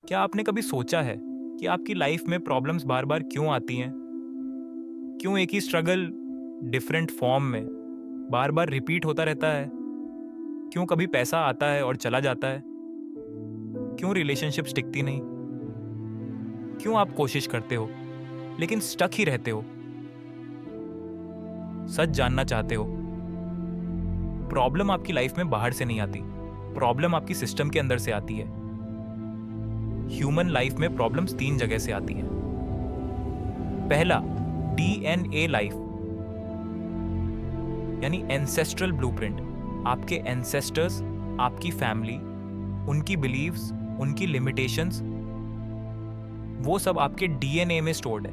क्या आपने कभी सोचा है कि आपकी लाइफ में प्रॉब्लम्स बार बार क्यों आती हैं? क्यों एक ही स्ट्रगल डिफरेंट फॉर्म में बार बार रिपीट होता रहता है? क्यों कभी पैसा आता है और चला जाता है? क्यों रिलेशनशिप्स टिकती नहीं? क्यों आप कोशिश करते हो लेकिन स्टक ही रहते हो? सच जानना चाहते हो? प्रॉब्लम आपकी लाइफ में बाहर से नहीं आती, प्रॉब्लम आपकी सिस्टम के अंदर से आती है। ह्यूमन लाइफ में प्रॉब्लम्स 3 जगह से आती हैं। पहला, डीएनए लाइफ यानी एंसेस्ट्रल ब्लूप्रिंट। आपके एंसेस्टर्स, आपकी फैमिली, उनकी बिलीव्स, उनकी लिमिटेशंस, वो सब आपके डीएनए में स्टोर्ड है।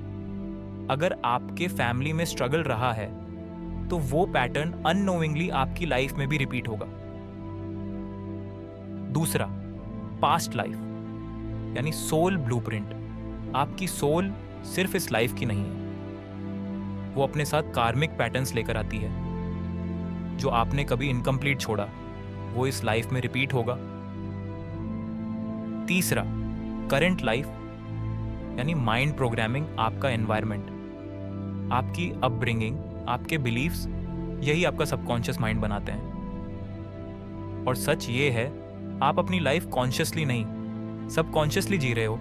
अगर आपके फैमिली में स्ट्रगल रहा है तो वो पैटर्न अननोइंगली आपकी लाइफ में भी रिपीट होगा। दूसरा, पास्ट लाइफ यानी सोल ब्लूप्रिंट। आपकी सोल सिर्फ इस लाइफ की नहीं है, वो अपने साथ कार्मिक पैटर्न्स लेकर आती है। जो आपने कभी इनकम्प्लीट छोड़ा वो इस लाइफ में रिपीट होगा। तीसरा, करंट लाइफ यानी माइंड प्रोग्रामिंग। आपका एनवायरनमेंट, आपकी अपब्रिंगिंग, आपके बिलीव्स, यही आपका सबकॉन्शियस माइंड बनाते हैं। और सच ये है, आप अपनी लाइफ कॉन्शियसली नहीं, सबकॉन्शियसली जी रहे हो।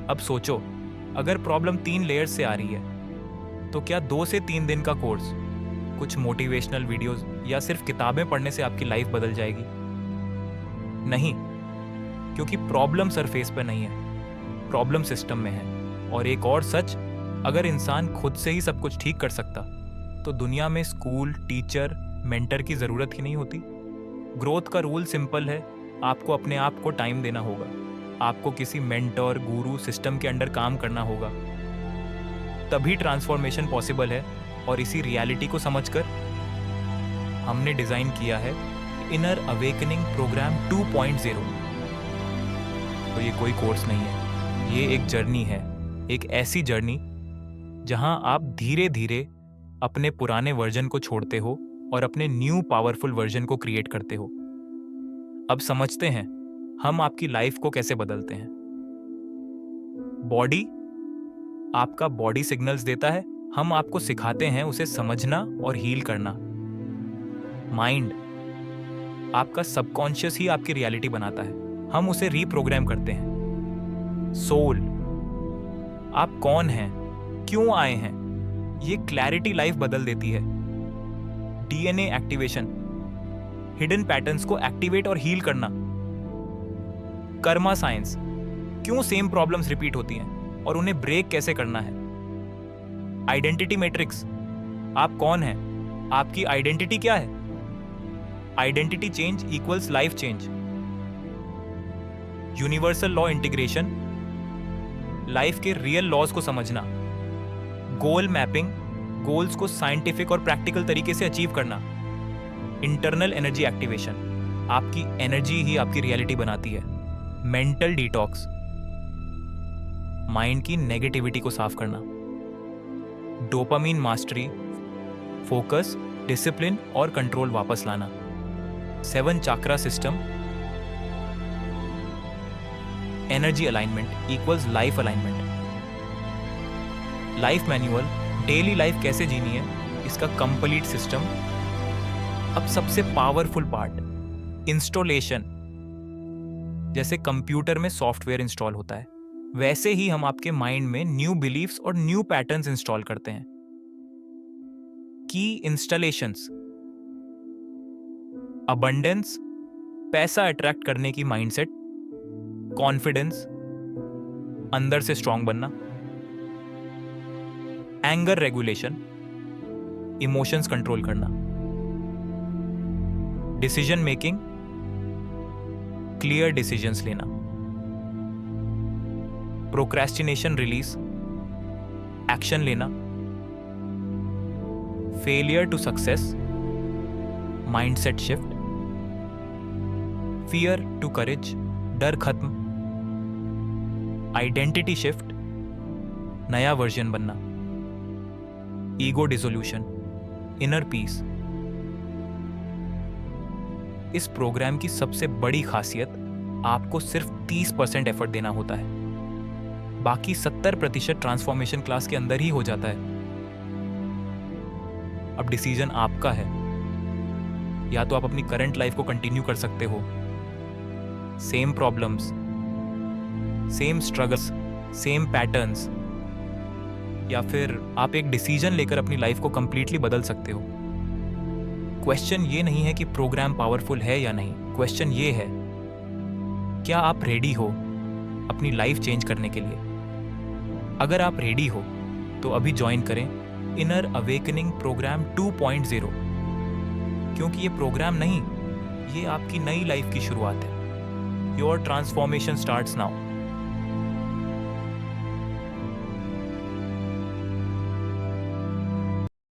अब सोचो, अगर प्रॉब्लम 3 लेयर्स से आ रही है तो क्या 2 से 3 दिन का कोर्स, कुछ मोटिवेशनल वीडियोस या सिर्फ किताबें पढ़ने से आपकी लाइफ बदल जाएगी? नहीं, क्योंकि प्रॉब्लम सरफेस पे नहीं है, प्रॉब्लम सिस्टम में है। और एक और सच, अगर इंसान खुद से ही सब कुछ ठीक कर सकता तो दुनिया में स्कूल, टीचर, मेंटर की ज़रूरत ही नहीं होती। ग्रोथ का रूल सिंपल है, आपको अपने आप को टाइम देना होगा। आपको किसी मेंटर, गुरु, सिस्टम के अंडर काम करना होगा, तभी ट्रांसफॉर्मेशन पॉसिबल है। और इसी रियलिटी को समझकर हमने डिज़ाइन किया है इनर अवेकनिंग प्रोग्राम 2.0। तो ये कोई कोर्स नहीं है, ये एक जर्नी है, एक ऐसी जर्नी जहां आप धीरे धीरे अपने पुराने वर्जन को छोड़ते हो और अपने न्यू पावरफुल वर्जन को क्रिएट करते हो। अब समझते हैं हम आपकी लाइफ को कैसे बदलते हैं। बॉडी, आपका बॉडी सिग्नल्स देता है, हम आपको सिखाते हैं उसे समझना और हील करना। माइंड, आपका सबकॉन्शियस ही आपकी रियलिटी बनाता है, हम उसे रीप्रोग्राम करते हैं। सोल, आप कौन हैं, क्यों आए हैं, ये क्लैरिटी लाइफ बदल देती है। डीएनए एक्टिवेशन, हिडन पैटर्न्स को एक्टिवेट और हील करना। कर्मा साइंस, क्यों सेम प्रॉब्लम्स रिपीट होती हैं और उन्हें ब्रेक कैसे करना है। आइडेंटिटी मैट्रिक्स, आप कौन हैं, आपकी आइडेंटिटी क्या है। Identity change equals life change. Universal law integration, life के रियल लॉज को समझना। गोल मैपिंग, गोल्स को साइंटिफिक और प्रैक्टिकल तरीके से अचीव करना। इंटरनल एनर्जी एक्टिवेशन, आपकी एनर्जी ही आपकी रियलिटी बनाती है। मेंटल डिटॉक्स, माइंड की नेगेटिविटी को साफ करना। डोपामीन मास्टरी, फोकस, डिसिप्लिन और कंट्रोल वापस लाना। 7 chakra system, energy alignment equals life alignment. Life manual, daily life कैसे जीनी है, इसका कंप्लीट सिस्टम। अब सबसे पावरफुल पार्ट, इंस्टॉलेशन। जैसे कंप्यूटर में सॉफ्टवेयर इंस्टॉल होता है, वैसे ही हम आपके माइंड में न्यू बिलीफ्स और न्यू पैटर्न्स इंस्टॉल करते हैं। की इंस्टॉलेशंस, अबंडेंस, पैसा अट्रैक्ट करने की माइंडसेट। कॉन्फिडेंस, अंदर से स्ट्रांग बनना। एंगर रेगुलेशन, इमोशंस कंट्रोल करना। डिसीजन मेकिंग, क्लियर डिसीजंस लेना। प्रोक्रेस्टिनेशन रिलीज, एक्शन लेना। Failure to success, mindset shift. Fear to courage, डर खत्म। आइडेंटिटी शिफ्ट, नया वर्जन बनना। Ego dissolution, inner peace. इस प्रोग्राम की सबसे बड़ी खासियत, आपको सिर्फ 30% एफर्ट देना होता है, बाकी 70% ट्रांसफॉर्मेशन क्लास के अंदर ही हो जाता है। अब डिसीजन आपका है। या तो आप अपनी करंट लाइफ को कंटिन्यू कर सकते हो, same problems, same struggles, same patterns, या फिर आप एक डिसीजन लेकर अपनी लाइफ को कंप्लीटली बदल सकते हो। क्वेश्चन ये नहीं है कि प्रोग्राम पावरफुल है या नहीं, क्वेश्चन ये है क्या आप रेडी हो अपनी लाइफ चेंज करने के लिए। अगर आप रेडी हो तो अभी ज्वाइन करें इनर अवेकनिंग प्रोग्राम 2.0, क्योंकि ये प्रोग्राम नहीं, ये आपकी नई लाइफ की शुरुआत है। Your transformation starts now.